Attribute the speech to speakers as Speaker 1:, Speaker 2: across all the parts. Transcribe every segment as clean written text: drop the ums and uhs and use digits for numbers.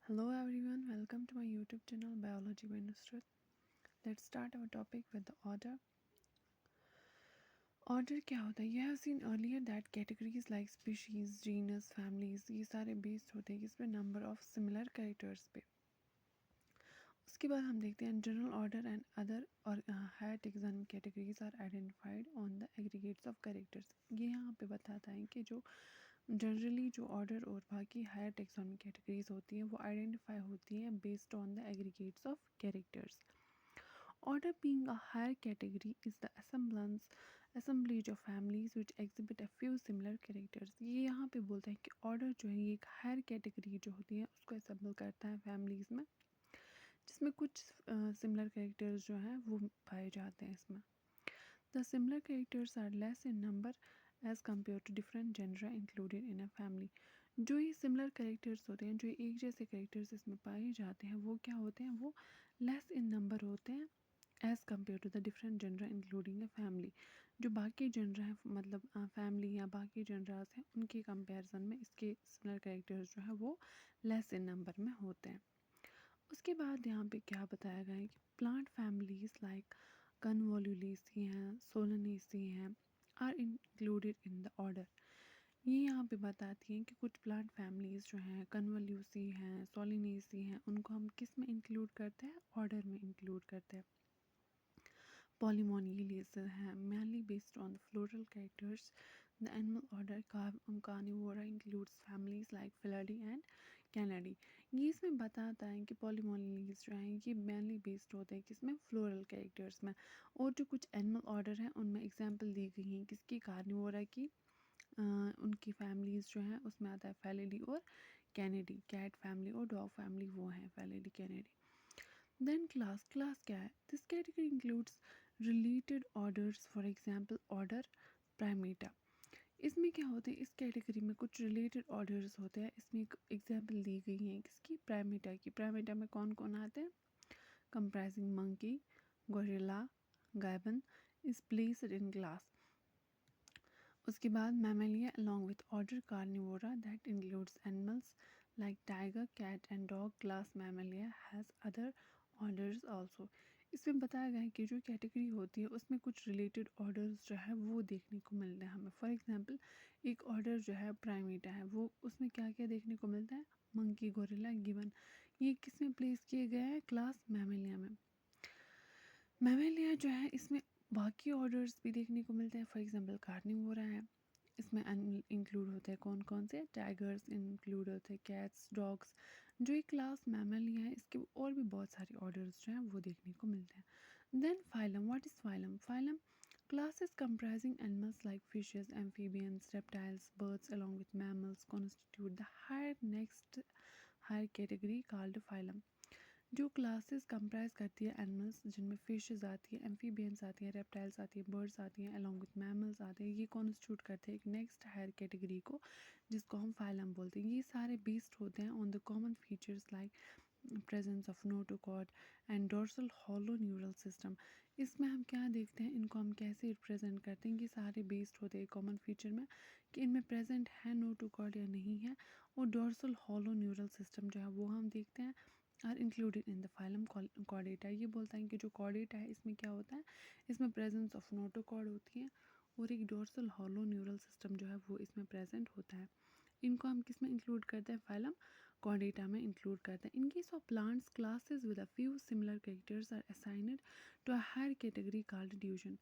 Speaker 1: Hello everyone, welcome to my YouTube channel Biology by Nusrat. Let's start our topic with the order. Order क्या होता है? You have seen earlier that categories like species, genus, families ये सारे based होते हैं किस पे? Number of similar characters पे. उसके बाद हम देखते हैं general order and other और higher taxonomic categories are identified on the aggregates of characters. ये यहाँ पे बताता है कि जो जनरली जो ऑर्डर और बाकी हायर टेक्सोनॉमिक कैटेगरीज होती हैं वो आइडेंटिफाई होती हैं based on the aggregates of characters. Order being a higher category is the assemblage of families which exhibit a few similar characters. ये यहाँ पे बोलते हैं कि ऑर्डर जो है ये एक हायर कैटेगरी जो होती है उसको असेंबल करता है फैमिलीज़ में जिसमें कुछ सिमिलर कैरेक्टर्स जो हैं वो पाए जाते हैं इसमें. The similar characters are less in number as compared to different genera included in a family. जो ये सिमिलर कैरेक्टर्स होते हैं जो एक जैसे कैरेक्टर्स इसमें पाए जाते हैं वो क्या होते हैं वो लेस इन नंबर होते हैं as compare to the different genera including a family. जो बाकी जनरा है मतलब फैमिली या बाकी जनरास हैं उनके कंपैरिजन में इसके सिमिलर कैरेक्टर्स जो है वो लेस इन नंबर में होते हैं. उसके बाद यहाँ पे क्या बताया गया है कि प्लांट फैमिलीज लाइक कन्वोल्यूलेसी हैं, सोलनेसी हैं are included in the order. ये यहाँ पे बताती हैं कि कुछ प्लांट फैमिलीज जो हैं कन्वोल्यूसी हैं, सोलिनेसी हैं उनको हम किस में इंक्लूड करते हैं? ऑर्डर में इंक्लूड करते हैं. Polymoniales हैं mainly based on the floral characters. The animal order Carnivora includes families like Felidae and Canidae. ये इसमें बताता है कि पॉलीमोनियल्स जो हैं ये mainly based होते हैं किसमें? फ्लोरल कैरेक्टर्स में. और जो कुछ एनिमल ऑर्डर हैं उनमें एग्जांपल दी गई हैं किसकी? कार्निवोरा की. उनकी फैमिलीज़ जो हैं उसमें आता है फेलिडी और कैनिडी. कैट फैमिली और डॉग फैमिली वो हैं फेलिडी कैनिडी. Then class क्या है? This category includes related orders, for example order Primata. इसमें क्या होते हैं? इस कैटेगरी में कुछ रिलेटेड ऑर्डर्स होते हैं. इसमें एक एग्जांपल दी गई है किसकी? प्राइमेटा की. प्राइमेटा में कौन कौन आते हैं? Comprising monkey, gorilla, gibbon is placed in class. उसके बाद Mammalia along with order Carnivora that includes animals like tiger, cat and dog. Class Mammalia has other orders also. इसमें बताया गया है कि जो कैटेगरी होती है उसमें कुछ रिलेटेड ऑर्डर्स जो है वो देखने को मिलते हैं हमें. फॉर एग्जांपल एक ऑर्डर जो है प्राइमेटा है वो उसमें क्या क्या देखने को मिलता है? Monkey, gorilla, gibbon. ये किस में प्लेस किए गए हैं? क्लास मैमेलिया में. मैमेलिया जो है इसमें बाकी ऑर्डर्स भी देखने को मिलते हैं. फॉर एग्जांपल कार्निवोरा है इसमें इंक्लूड होते हैं कौन कौन से? टाइगर्स इंक्लूड होते हैं, कैट्स, डॉग्स. जो एक क्लास मैमेलिया है इसके और भी बहुत सारे ऑर्डर्स जो हैं वो देखने को मिलते हैं. Then phylum. What is phylum? Phylum classes comprising animals like fishes, amphibians, reptiles, birds along with mammals constitute the higher category called phylum. जो क्लासेस कंप्राइज करती है एनिमल्स जिनमें फिशेस आती है, एम्फीबियंस आती हैं, रेप्टाइल्स आती है, बर्ड्स आती हैं अलॉन्ग विथ मैमल्स आते हैं, ये कॉन्स्टिट्यूट करते हैं एक नेक्स्ट हायर कैटेगरी को जिसको हम फाइलम बोलते हैं. ये सारे बेस्ड होते हैं on the common features like presence of notochord and dorsal hollow neural system. इसमें हम क्या देखते हैं इनको हम कैसे रिप्रेजेंट करते हैं? कि सारे बेस्ड होते हैं कॉमन फीचर में कि इनमें प्रेजेंट है नोटोकॉर्ड या नहीं है. और डोर्सल हॉलो न्यूरल सिस्टम जो है वो हम देखते हैं are included in the phylum Chordata. ये बोलता है कि जो कॉर्डेटा है इसमें क्या होता है? इसमें प्रेजेंस ऑफ नोटोकॉर्ड होती है और एक डोर्सल हॉलो न्यूरल सिस्टम जो है वो इसमें प्रेजेंट होता है. इनको हम किस में इंक्लूड करते हैं? फाइलम कॉर्डेटा में इंक्लूड करते हैं. In case of plants classes with a few similar characters are assigned to a higher category called division.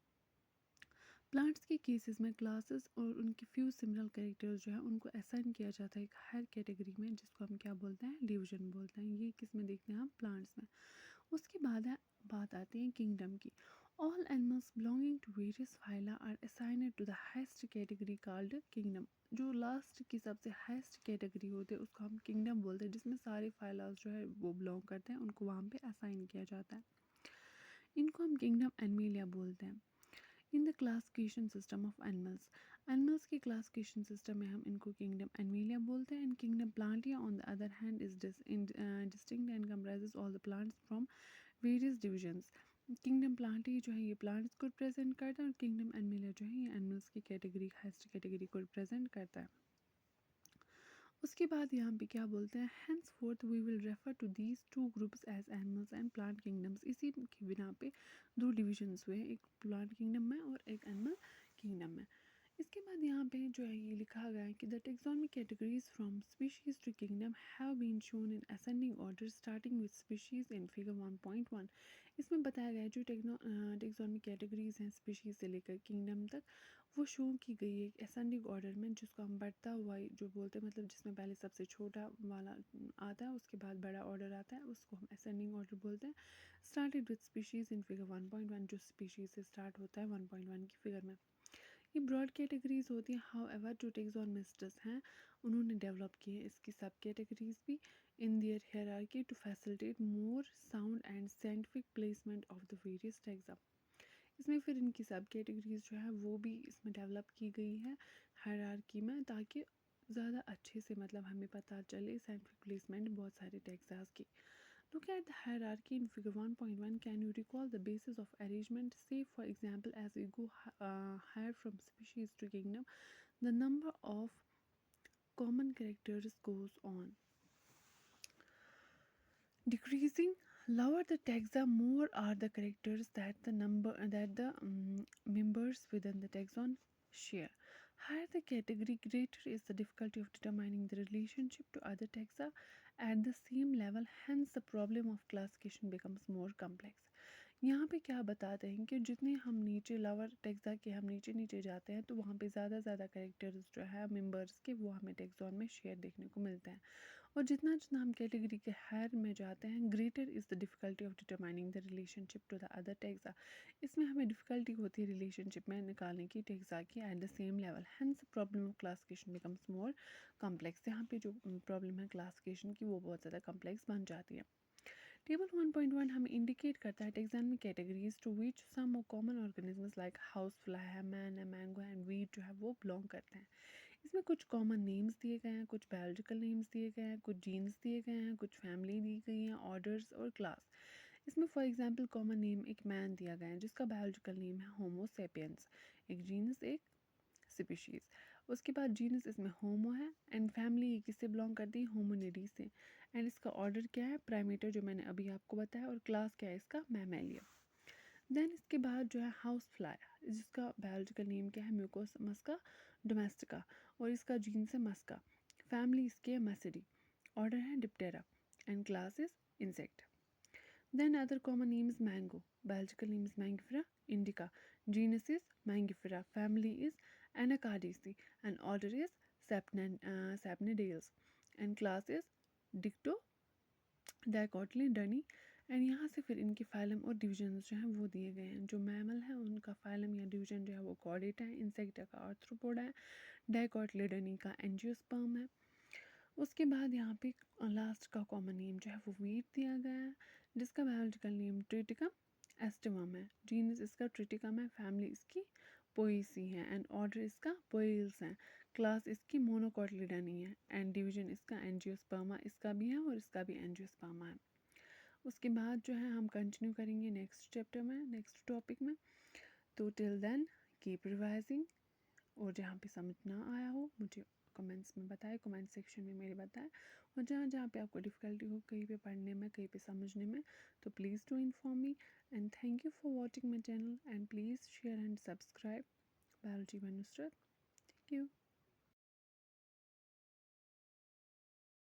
Speaker 1: Plants के केसेस में क्लासेस और उनके फ्यू सिमिलर कैरेक्टर्स जो है उनको असाइन किया जाता है एक हायर कैटेगरी में जिसको हम क्या बोलते हैं? डिवीजन बोलते हैं. ये किस में देखते हैं हम? प्लांट्स में. उसके बाद बात आती है किंगडम की. All animals belonging to various phyla are assigned to the highest category called kingdom. जो लास्ट की सबसे हाईएस्ट कैटेगरी होती है उसको हम किंगडम बोलते हैं जिसमें सारे फाइलास जो है वो बिलोंग करते हैं उनको वहाँ पे असाइन किया जाता है. इनको हम किंगडम एनिमलिया बोलते हैं. In the classification system of animals. Animals की क्लासिफिकेशन सिस्टम में हम इनको किंगडम एनिमलिया बोलते हैं. And kingdom Plantae on the other hand is distinct and comprises all the plants from various divisions. Kingdom Plantae जो है ये प्लांट्स को रिप्रेजेंट करता है और किंगडम एनिमलिया जो है ये एनिमल्स की कैटेगरी हाईएस्ट कैटेगरी को रिप्रेजेंट करता है. उसके बाद यहाँ पे क्या बोलते हैं, henceforth we will refer to these two groups as animals and plant kingdoms. इसी की बिना पे दो डिविजन्स हुए, एक प्लांट किंगडम में और एक एनिमल किंगडम में। इसके बाद यहाँ पे जो है ये लिखा गया है कि the taxonomic categories from species to kingdom have been shown in ascending order starting with species in figure 1.1। इसमें बताया गया है जो टेक्सोनमिक कैटेगरीज हैं स्पीशीज से लेकर किंगडम तक, वो शो की गई है एक असेंडिंग ऑर्डर में, जिसको हम बढ़ता हुआ जो बोलते हैं, मतलब जिसमें पहले सबसे छोटा वाला आता है उसके बाद बड़ा ऑर्डर आता है, उसको हम असेंडिंग ऑर्डर बोलते हैं। Started with species in figure 1.1, जो स्पीशीज से स्टार्ट होता है 1.1 की फिगर में। ये ब्रॉड कैटेगरीज होती हैं, हाउ एवर जो टेक्सोनमिस्ट्स हैं उन्होंने डेवलप किए हैं इसकी सब कैटेगरीज भी in their hierarchy to facilitate more sound and scientific placement of the various taxa. इसमें फिर इनकी सब कैटेगरीज जो है वो भी इसमें डेवलप की गई है हायरार्की में, ताकि ज़्यादा अच्छे से मतलब हमें पता चले साइंटिफिक प्लेसमेंट बहुत सारे टेक्सास की। Look at the hierarchy in figure 1.1. Can you recall the basis of arrangement? Say for example, as we go higher from species to kingdom, the number of common characters goes on decreasing. Lower the taxa, more are the characters that the members within the taxon share. Higher the category, greater is the difficulty of determining the relationship to other taxa at the same level. Hence, the problem of classification becomes more complex. यहाँ पे क्या बताते हैं कि जितने हम नीचे lover taxa के हम नीचे नीचे जाते हैं तो वहाँ पे ज़्यादा कैरेक्टर्स जो है मेंबर्स के वो हमें टेक्सॉन में शेयर देखने को मिलते हैं, और जितना जितना हम कैटेगरी के हायर में जाते हैं greater is the difficulty of determining the relationship to the other taxa. इसमें हमें डिफ़िकल्टी होती है रिलेशनशिप में निकालने की टेक्सा की at the same level. Hence problem of classification becomes more complex. यहाँ पे जो प्रॉब्लम है क्लासिफिकेशन की वो बहुत ज़्यादा कॉम्प्लेक्स बन जाती है। टेबल 1.1 हमें इंडिकेट करता है taxonomic categories to which some common organisms like housefly है, मैन है, मैंगो एंड वीट जो है वो बिलोंग करते हैं। इसमें कुछ कॉमन नेम्स दिए गए हैं, कुछ बायोलॉजिकल नेम्स दिए गए हैं, कुछ जीन्स दिए गए हैं, कुछ फैमिली दी गई हैं, ऑर्डर्स और क्लास। इसमें फॉर एग्जांपल कॉमन नेम एक मैन दिया गया है जिसका बायोलॉजिकल नेम है होमो सेपियंस, एक जीनस एक स्पीशीज़। उसके बाद जीनस इसमें होमो है एंड फैमिली किससे बिलोंग करती है, होमोनिडी से, एंड इसका ऑर्डर क्या है, प्राइमेटर जो मैंने अभी आपको बताया, और क्लास क्या है इसका, मैमेलिया। देन इसके बाद जो है हाउस फ्लाई जिसका बायोलॉजिकल नेम क्या है, म्यूकोस मस्का डोमेस्टिका, और इसका जीन्स है मस्का, फैमिली इसके मसिडी, ऑर्डर है Diptera, and class is insect. Then other common names mango, biological name is Mangifera indica, genus is Mangifera, family is Anacardiaceae, and order is Sapnidales, and class is Dicotyledone। And यहाँ से फिर इनके phylum और division जो हैं वो दिए गए हैं। जो मैमल है उनका फाइलम या डिवीजन जो है वो कॉर्डेटा है, इंसेक्टा का आर्थ्रोपोडा है, डाइकोटिलेडोनी का एंजियोस्पर्म है। उसके बाद यहाँ पे लास्ट का कॉमन नेम जो है वो वीट दिया गया है जिसका बायोलॉजिकल नेम ट्रिटिकम एस्टिवम है, जीनस इसका ट्रिटिकम है, फैमिली इसकी पोएसी है, एंड ऑर्डर इसका पोएल्स है, क्लास इसकी मोनोकोटिलिडनी है, एंड डिवीजन इसका एंजियोस्पर्मा इसका भी है और इसका भी एंजियोस्पर्मा है। उसके बाद जो है हम कंटिन्यू करेंगे नेक्स्ट चैप्टर में, नेक्स्ट टॉपिक में। तो टिल देन कीप रिवाइजिंग, और जहाँ पे समझ ना आया हो मुझे कमेंट्स में बताएं, कमेंट सेक्शन में मेरे बताएं, और जहाँ जहाँ पे आपको डिफ़िकल्टी हो कहीं पे पढ़ने में कहीं पे समझने में तो please do inform me. And thank you for watching my channel and please share and subscribe. Biology by Nusrat. Thank you.